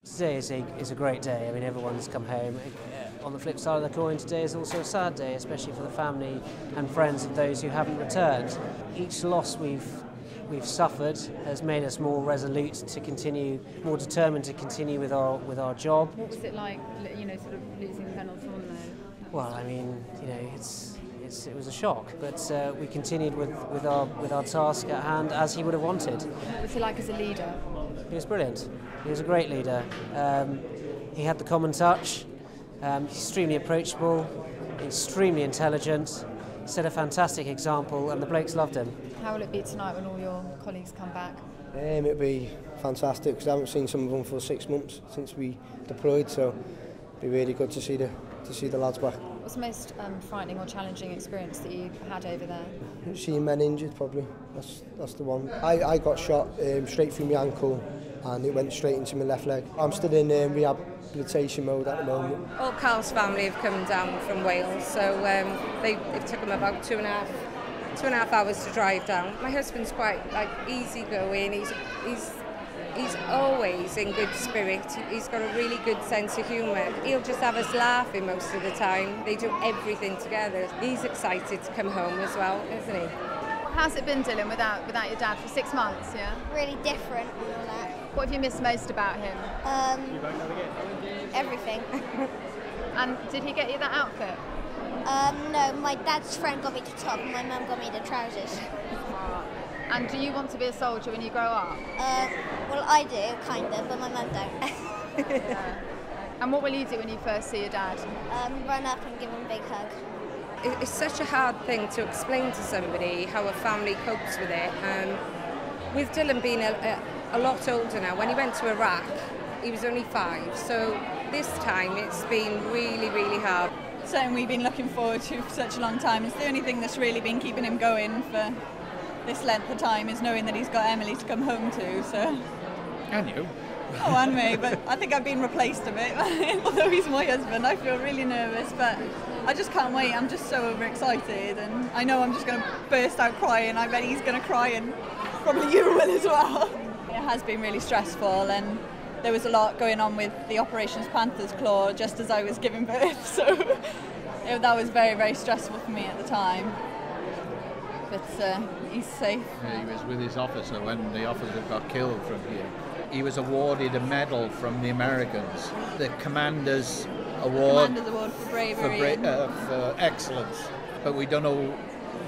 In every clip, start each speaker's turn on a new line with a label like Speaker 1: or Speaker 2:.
Speaker 1: Today is a great day. I mean, everyone's come home. On the flip side of the coin, today is also a sad day, especially for the family and friends of those who haven't returned. Each loss we've suffered has made us more resolute to continue, more determined to continue with our job.
Speaker 2: What was it like, sort of losing Colonel Thornlow?
Speaker 1: Well, I mean, it was a shock, but we continued with our task at hand as he would have wanted.
Speaker 2: What was he like as a leader?
Speaker 1: He was brilliant. He was a great leader. He had the common touch. Extremely approachable, extremely intelligent. Set a fantastic example, and the blokes loved him.
Speaker 2: How will it be tonight when all your colleagues come back?
Speaker 3: It'll be fantastic because I haven't seen some of them for 6 months since we deployed, so it'll be really good to see the lads back.
Speaker 2: What's the most frightening or challenging experience that you had over there?
Speaker 3: Seeing men injured, probably. That's the one. I got shot straight through my ankle and it went straight into my left leg. I'm still in rehabilitation mode at the moment.
Speaker 4: All Carl's family have come down from Wales, so it took them about two and a half hours to drive down. My husband's quite easygoing. He's always in good spirit. He's got a really good sense of humour. He'll just have us laughing most of the time. They do everything together. He's excited to come home as well, isn't he?
Speaker 2: How's it been, Dylan, without your dad for 6 months? Yeah.
Speaker 5: Really different and all that.
Speaker 2: What have you missed most about him?
Speaker 5: Everything.
Speaker 2: And did he get you that outfit?
Speaker 5: No, my dad's friend got me the top and my mum got me the trousers.
Speaker 2: And do you want to be a soldier when you grow up?
Speaker 5: Well, I do, kind of, but my mum don't.
Speaker 2: Yeah. And what will you do when you first see your dad?
Speaker 5: Run up and give him a big hug.
Speaker 4: It's such a hard thing to explain to somebody how a family copes with it. With Dylan being a lot older now, when he went to Iraq, he was only 5. So this time it's been really, really hard.
Speaker 6: Something we've been looking forward to for such a long time. It's the only thing that's really been keeping him going for this length of time is knowing that he's got Emily to come home to. So.
Speaker 7: And you.
Speaker 6: Oh, and me, but I think I've been replaced a bit. Although he's my husband, I feel really nervous, but I just can't wait. I'm just so overexcited, and I know I'm just going to burst out crying. I bet he's going to cry, and probably you will as well. It has been really stressful, and there was a lot going on with the Operations Panther's Claw just as I was giving birth, so that was very, very stressful for me at the time. But he's safe.
Speaker 7: He was with his officer when the officer got killed from here. He was awarded a medal from the Americans, the Commander's Award,
Speaker 6: for bravery,
Speaker 7: for excellence. But we don't know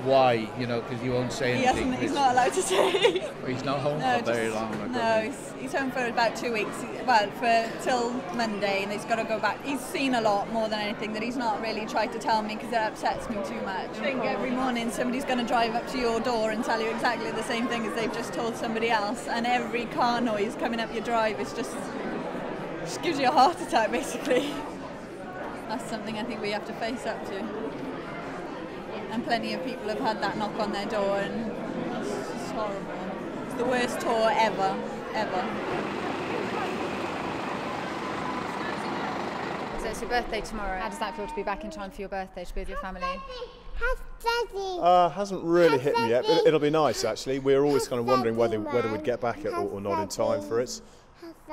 Speaker 7: why, because you won't say anything.
Speaker 6: He's not allowed to say.
Speaker 7: He's not home for very long.
Speaker 6: No, he's home for about 2 weeks. Well, till Monday, and he's got to go back. He's seen a lot more than anything that he's not really tried to tell me because it upsets me too much. I think every morning somebody's going to drive up to your door and tell you exactly the same thing as they've just told somebody else, and every car noise coming up your drive is just gives you a heart attack, basically. That's something I think we have to face up to. And plenty of people have had that knock on their door, and it's horrible. It's the worst tour ever.
Speaker 2: So it's your birthday tomorrow. How does that feel to be back in time for your birthday, to be with your family?
Speaker 8: Hasn't really hit me yet, but it'll be nice actually. We're always kind of wondering whether we'd get back or not in time for it.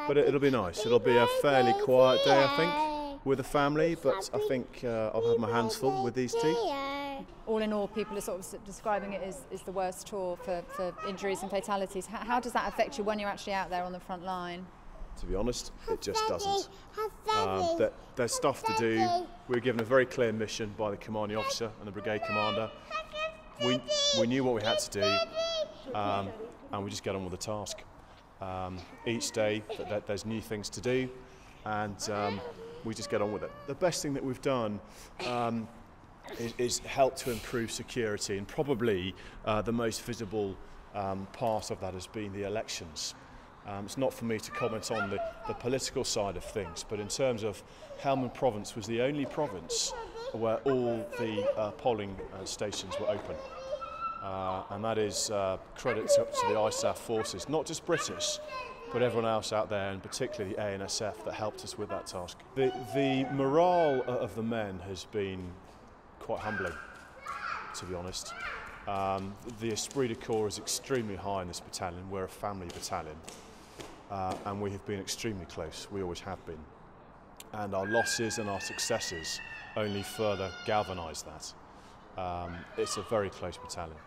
Speaker 8: But it'll be nice. It'll be a fairly quiet day, I think, with the family, but I think I'll have my hands full with these two.
Speaker 2: All in all, people are sort of describing it as the worst tour for injuries and fatalities. How does that affect you when you're actually out there on the front line?
Speaker 8: To be honest, it just doesn't. There's stuff to do. We were given a very clear mission by the commanding officer and the brigade commander. We knew what we had to do, and we just get on with the task. Each day there's new things to do, and we just get on with it. The best thing that we've done is help to improve security, and probably the most visible part of that has been the elections. It's not for me to comment on the political side of things, but in terms of Helmand Province was the only province where all the polling stations were open. And that is credit to the ISAF forces, not just British, but everyone else out there, and particularly the ANSF that helped us with that task. The morale of the men has been quite humbling, to be honest. The esprit de corps is extremely high in this battalion. We're a family battalion. and we have been extremely close. We always have been. And our losses and our successes only further galvanise that. It's a very close battalion.